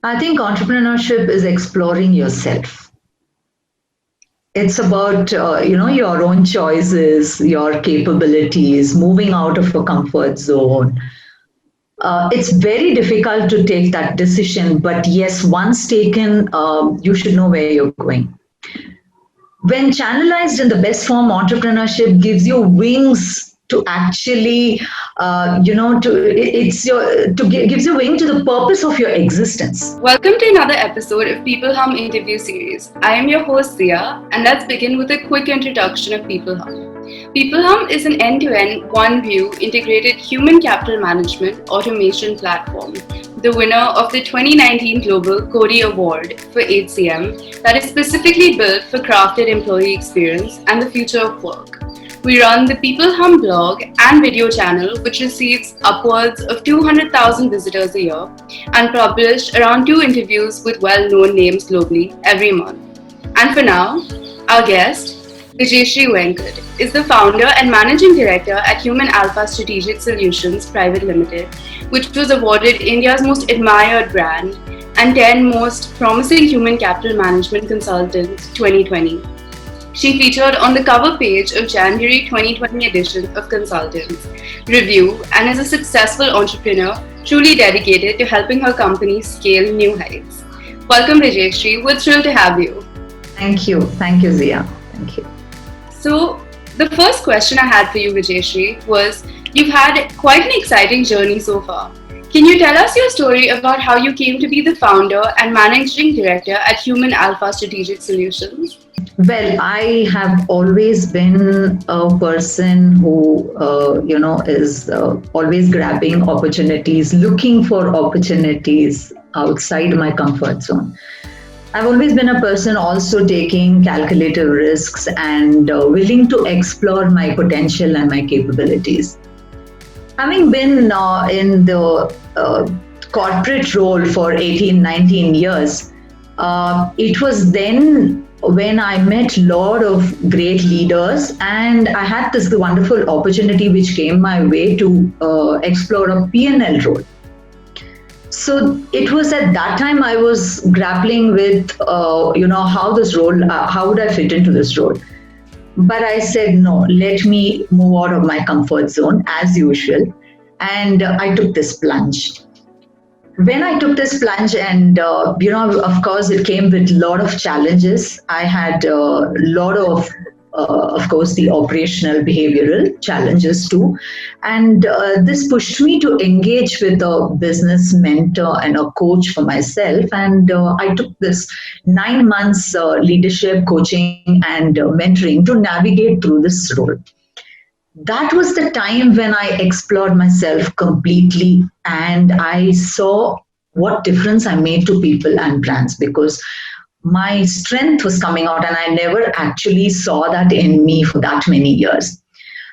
I think entrepreneurship is exploring yourself. It's about your own choices, your capabilities, moving out of a comfort zone. It's very difficult to take that decision, but yes, once taken, you should know where you're going. When channelized in the best form, entrepreneurship gives you wings to actually, it's gives you wing to the purpose of your existence. Welcome to another episode of PeopleHum interview series. I am your host Zia, and let's begin with a quick introduction of PeopleHum. PeopleHum is an end-to-end, one-view integrated human capital management automation platform, the winner of the 2019 Global Cody Award for HCM that is specifically built for crafted employee experience and the future of work. We run the peopleHum blog and video channel, which receives upwards of 200,000 visitors a year, and publish around 2 interviews with well-known names globally every month. And for now, our guest, Vijayashree Venkat, is the founder and managing director at Human Alpha Strategic Solutions Private Limited, which was awarded India's most admired brand and 10 most promising human capital management consultants 2020. She featured on the cover page of January 2020 edition of Consultants Review and is a successful entrepreneur truly dedicated to helping her company scale new heights. Welcome, Vijayashree. We're thrilled to have you. Thank you. Thank you, Zia. Thank you. So, the first question I had for you, Vijayashree, was you've had quite an exciting journey so far. Can you tell us your story about how you came to be the founder and managing director at Human Alpha Strategic Solutions? Well, I have always been a person who, is always grabbing opportunities, looking for opportunities outside my comfort zone. I've always been a person also taking calculated risks and willing to explore my potential and my capabilities. Having been in the corporate role for 18, 19 years, it was then when I met a lot of great leaders, and I had this wonderful opportunity which came my way to explore a P&L role. So it was at that time I was grappling with, how this role, how would I fit into this role? But I said, no, let me move out of my comfort zone as usual. And I took this plunge. When I took this plunge, and of course, it came with a lot of challenges. I had a lot of course, the operational behavioral challenges too. And this pushed me to engage with a business mentor and a coach for myself. And I took this 9 months leadership coaching and mentoring to navigate through this role. That was the time when I explored myself completely and I saw what difference I made to people and brands, because my strength was coming out and I never actually saw that in me for that many years.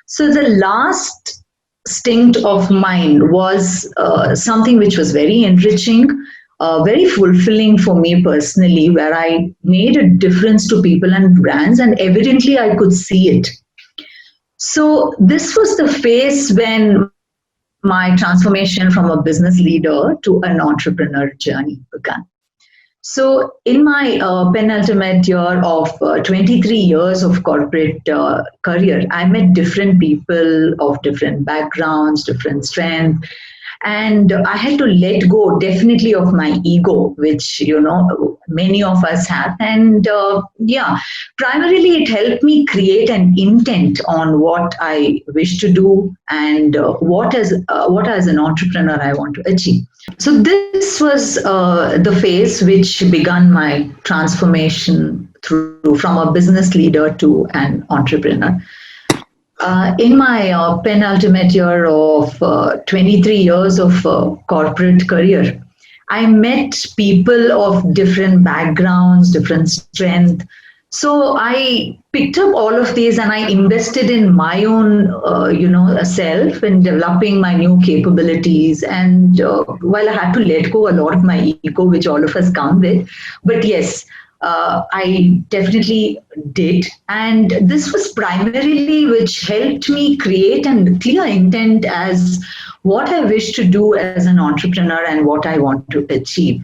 So the last stint of mine was something which was very enriching, very fulfilling for me personally, where I made a difference to people and brands, and evidently I could see it. So this was the phase when my transformation from a business leader to an entrepreneur journey began. So in my penultimate year of 23 years of corporate career, I met different people of different backgrounds, different strengths, and I had to let go definitely of my ego, which many of us have. And primarily it helped me create an intent on what I wish to do and what as an entrepreneur I want to achieve. So this was the phase which began my transformation through from a business leader to an entrepreneur. In my penultimate year of 23 years of corporate career, I met people of different backgrounds, different strength. So I picked up all of these and I invested in my own, self in developing my new capabilities. And while I had to let go a lot of my ego, which all of us come with, but yes, I definitely did. And this was primarily which helped me create a clear intent as what I wish to do as an entrepreneur and what I want to achieve.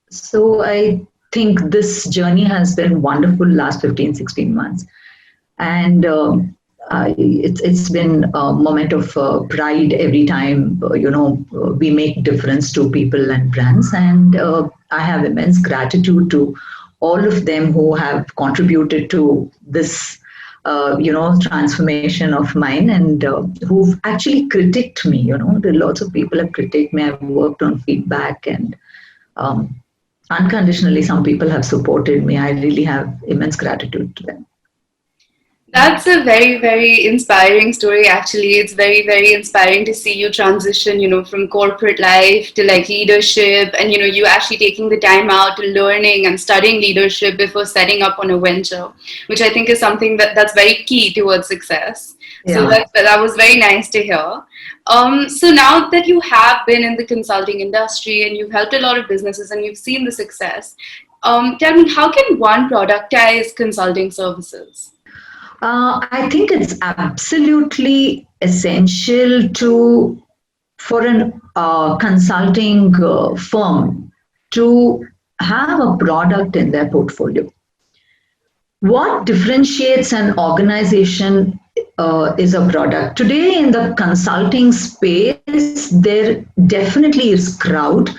So I think this journey has been wonderful last 15, 16 months. And it's been a moment of pride every time, we make difference to people and brands. And I have immense gratitude to all of them who have contributed to this transformation of mine, and who've actually critiqued me. There are lots of people have critiqued me. I've worked on feedback, and um, unconditionally some people have supported me. I really have immense gratitude to them. That's a very, very inspiring story, actually. It's very, very inspiring to see you transition, from corporate life to like leadership, and, you actually taking the time out to learning and studying leadership before setting up on a venture, which I think is something that's very key towards success. So Yeah. that was very nice to hear. So now that you have been in the consulting industry and you've helped a lot of businesses and you've seen the success, tell me, how can one productize consulting services? I think it's absolutely essential to for an consulting firm to have a product in their portfolio. What differentiates an organization is a product. Today, in the consulting space, there definitely is crowd.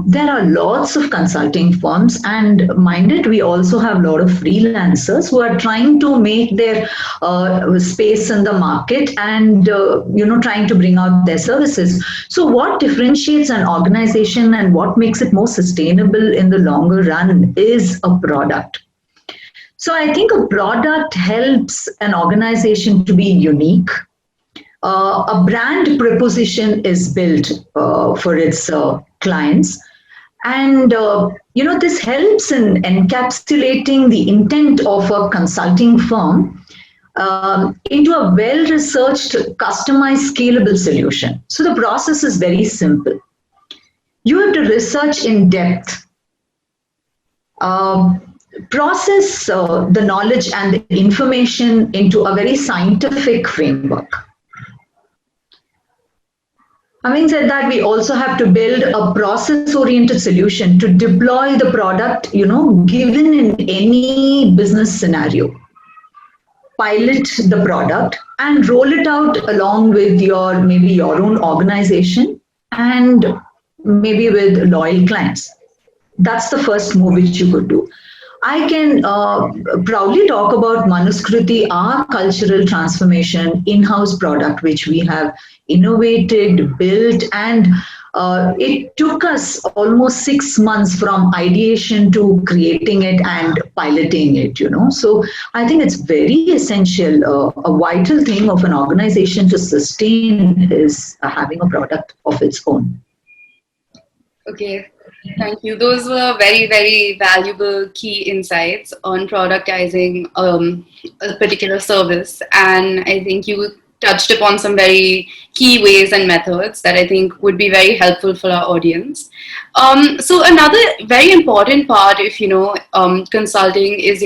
There are lots of consulting firms, and mind it, we also have a lot of freelancers who are trying to make their space in the market, and trying to bring out their services. So, what differentiates an organization and what makes it more sustainable in the longer run is a product. So I think a product helps an organization to be unique. A brand proposition is built for its clients, and this helps in encapsulating the intent of a consulting firm into a well-researched, customized, scalable solution. So the process is very simple. You have to research in depth, um, process the knowledge and the information into a very scientific framework. Having said that, we also have to build a process oriented solution to deploy the product, given in any business scenario. Pilot the product and roll it out along with your own organization, and maybe with loyal clients. That's the first move which you could do. I can proudly talk about Manuskriti, our cultural transformation in-house product, which we have innovated, built, and it took us almost 6 months from ideation to creating it and piloting it. So I think it's very essential. A vital thing of an organization to sustain is having a product of its own. Okay, thank you. Those were very, very valuable key insights on productizing a particular service. And I think you touched upon some very key ways and methods that I think would be very helpful for our audience. So another very important part, if consulting is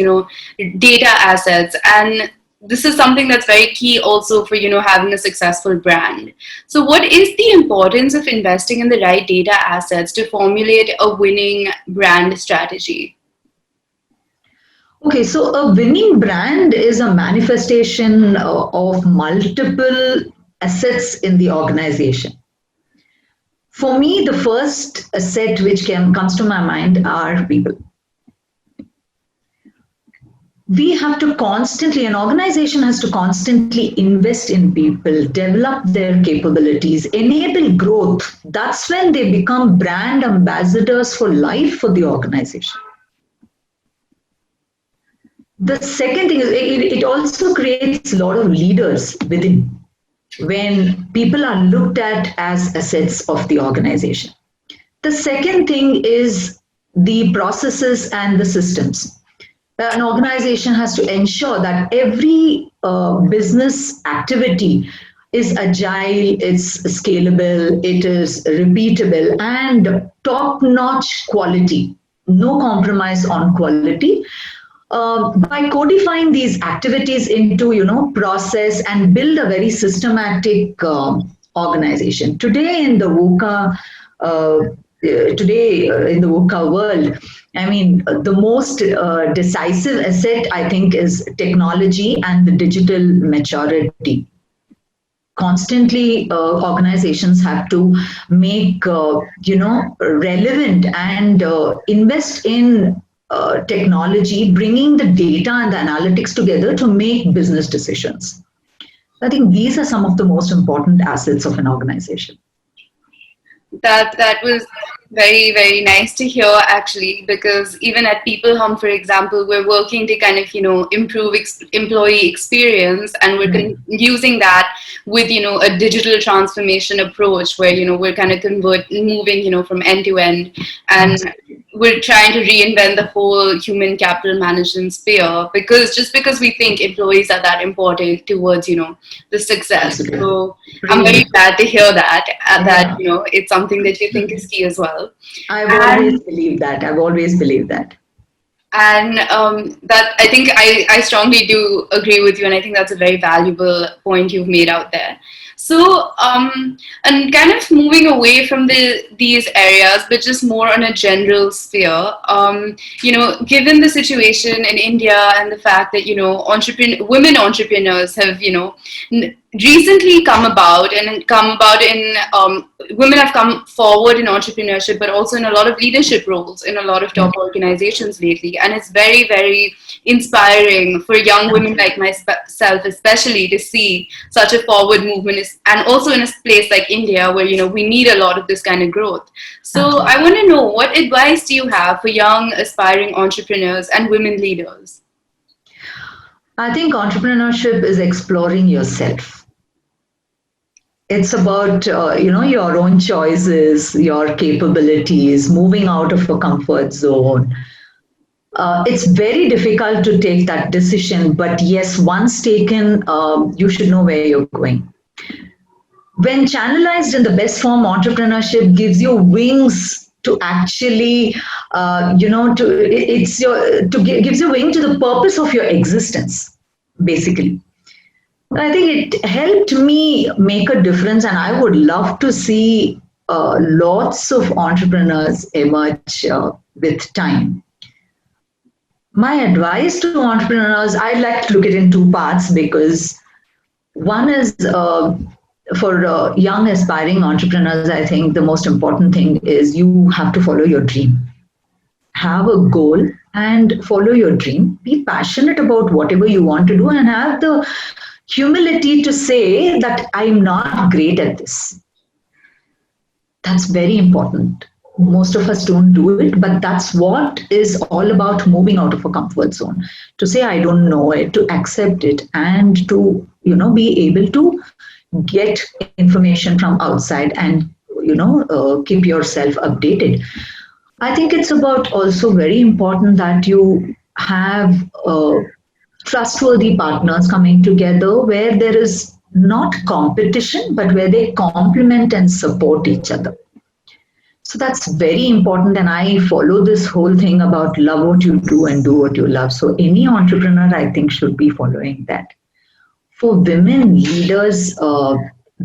data assets, and this is something that's very key also for having a successful brand. So what is the importance of investing in the right data assets to formulate a winning brand strategy? Okay, so a winning brand is a manifestation of multiple assets in the organization. For me, the first asset which comes to my mind are people. We have to constantly, an organization has to constantly invest in people, develop their capabilities, enable growth. That's when they become brand ambassadors for life for the organization. The second thing is it also creates a lot of leaders within when people are looked at as assets of the organization. The second thing is the processes and the systems. An organization has to ensure that every business activity is agile, it's scalable, it is repeatable, and top notch quality. No compromise on quality. By codifying these activities into process and build a very systematic organization. Today in the VUCA today in the VUCA world, I mean, the most decisive asset, I think, is technology and the digital maturity. Constantly, organizations have to make, relevant and invest in technology, bringing the data and the analytics together to make business decisions. I think these are some of the most important assets of an organization. That was very nice to hear, actually, because even at peopleHum, for example, we're working to kind of improve employee experience, and we're Right. using that with a digital transformation approach where we're kind of moving from end to end, and Absolutely. we're trying to reinvent the whole human capital management sphere, because just because we think employees are that important towards the success. Absolutely. So I'm very Brilliant. glad to hear that, that Yeah. it's something that you think is key as well. I've always And believed that. I've always believed that. that I think I strongly do agree with you, and I think that's a very valuable point you've made out there. So and kind of moving away from these areas, but just more on a general sphere, given the situation in India and the fact that women entrepreneurs have recently come about, and come about in women have come forward in entrepreneurship, but also in a lot of leadership roles in a lot of top organizations lately. And it's very inspiring for young women like myself, especially, to see such a forward movement, and also in a place like India where we need a lot of this kind of growth. So I Absolutely. want to know, what advice do you have for young aspiring entrepreneurs and women leaders? I think entrepreneurship is exploring yourself. It's about your own choices, your capabilities, moving out of a comfort zone. It's very difficult to take that decision, but yes, once taken, you should know where you're going. When channelized in the best form, entrepreneurship gives you wings to actually, it's your gives you wing to the purpose of your existence, basically. I think it helped me make a difference, and I would love to see lots of entrepreneurs emerge with time. My advice to entrepreneurs, I'd like to look at it in two parts, because one is for young aspiring entrepreneurs, I think the most important thing is you have to follow your dream. Have a goal and follow your dream. Be passionate about whatever you want to do, and have the humility to say that I'm not great at this. That's very important. Most of us don't do it, but that's what is all about, moving out of a comfort zone. To say I don't know it, to accept it, and to be able to get information from outside, and keep yourself updated. I think it's about also very important that you have trustworthy partners coming together, where there is not competition, but where they complement and support each other. So that's very important. And I follow this whole thing about love what you do and do what you love. So any entrepreneur, I think, should be following that. For women leaders,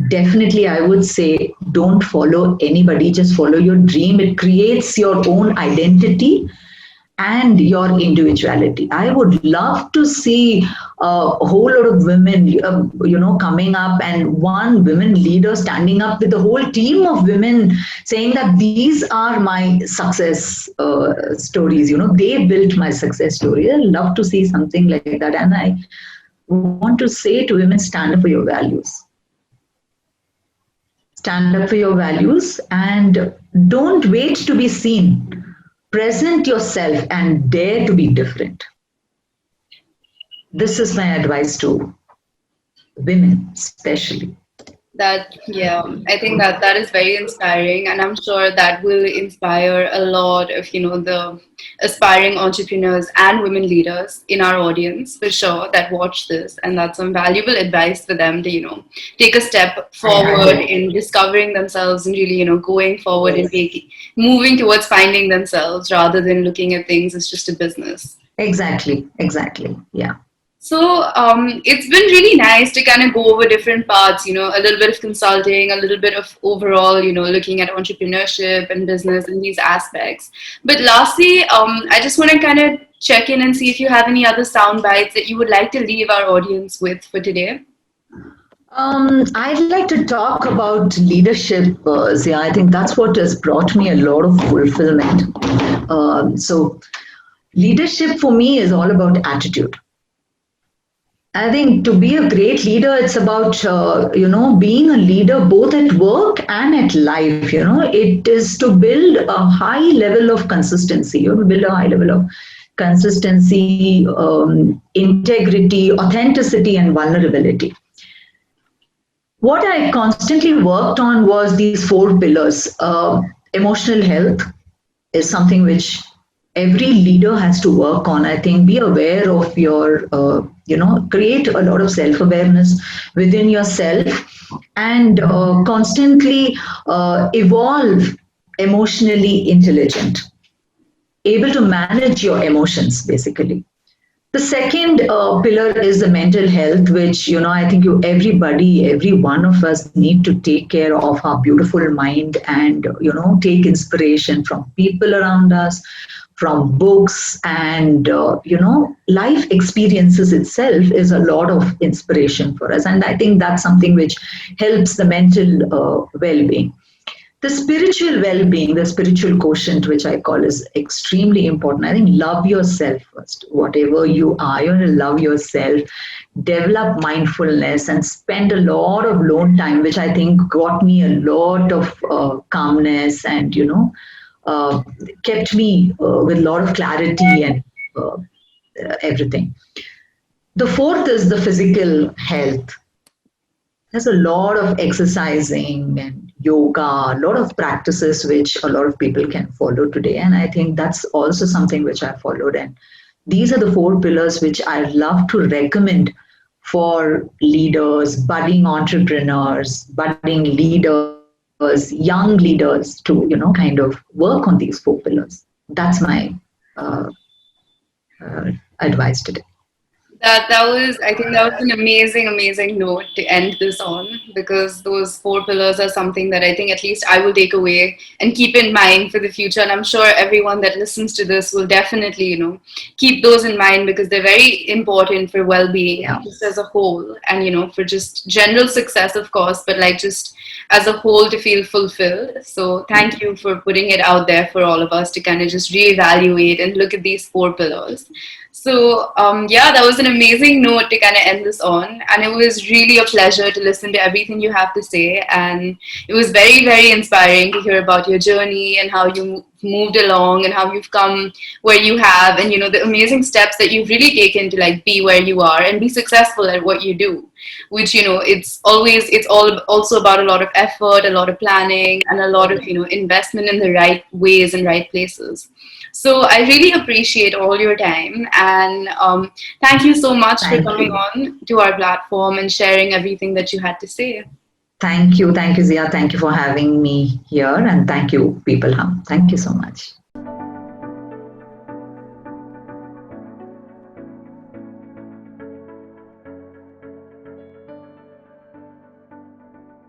definitely I would say don't follow anybody, just follow your dream. It creates your own identity and your individuality. I would love to see a whole lot of women, coming up, and one women leader standing up with a whole team of women saying that these are my success stories. They built my success story. I love to see something like that, and I want to say to women, stand up for your values. Stand up for your values and don't wait to be seen. Present yourself and dare to be different. This is my advice to women, especially. That, yeah, I think that is very inspiring, and I'm sure that will inspire a lot of the aspiring entrepreneurs and women leaders in our audience, for sure, that watch this, and that's some valuable advice for them to take a step I forward hope. in discovering themselves, and really going forward and Yes. moving towards finding themselves, rather than looking at things as just a business. Exactly. Exactly. Yeah. It's been really nice to kind of go over different parts, a little bit of consulting, a little bit of overall, looking at entrepreneurship and business and these aspects. But lastly, I just want to kind of check in and see if you have any other sound bites that you would like to leave our audience with for today. I'd like to talk about leadership. Yeah, I think that's what has brought me a lot of fulfillment. So, leadership for me is all about attitude. I think to be a great leader, it's about being a leader both at work and at life. It is to build a high level of consistency. You have to build a high level of consistency, integrity, authenticity, and vulnerability. What I constantly worked on was these four pillars. Emotional health is something which every leader has to work on. I think be aware of your, create a lot of self awareness within yourself and constantly evolve emotionally intelligent, able to manage your emotions basically. The second pillar is the mental health, which I think everybody, every one of us, need to take care of our beautiful mind and take inspiration from people around us, from books, and life experiences itself is a lot of inspiration for us, and I think that's something which helps the mental well-being. The spiritual well-being, the spiritual quotient, which I call, is extremely important. I think love yourself first. Whatever you are, you want to love yourself, develop mindfulness, and spend a lot of alone time, which I think got me a lot of calmness and uh, kept me with a lot of clarity and uh, everything. The fourth is the physical health. There's a lot of exercising and yoga, a lot of practices which a lot of people can follow today. And I think that's also something which I followed. And these are the four pillars which I love to recommend for leaders, budding entrepreneurs, budding leaders, young leaders to, kind of work on these four pillars. That's my uh, uh, advice today. That was, I think that was an amazing note to end this on, because those four pillars are something that I think at least I will take away and keep in mind for the future. And I'm sure everyone that listens to this will definitely, keep those in mind, because they're very important for well-being Yeah. just as a whole, and for just general success, of course, but like just as a whole to feel fulfilled. So thank you for putting it out there for all of us to kind of just reevaluate and look at these four pillars. Yeah, that was an amazing note to kind of end this on. And it was really a pleasure to listen to everything you have to say. And it was very inspiring to hear about your journey and how you moved along and how you've come where you have, and, the amazing steps that you've really taken to like be where you are and be successful at what you do, which, it's all also about a lot of effort, a lot of planning, and a lot of, investment in the right ways and right places. So I really appreciate all your time, and thank you so much for Thank coming you. on to our platform and sharing everything that you had to say. Thank you. Thank you, Zia. Thank you for having me here. And thank you, people. Thank you so much.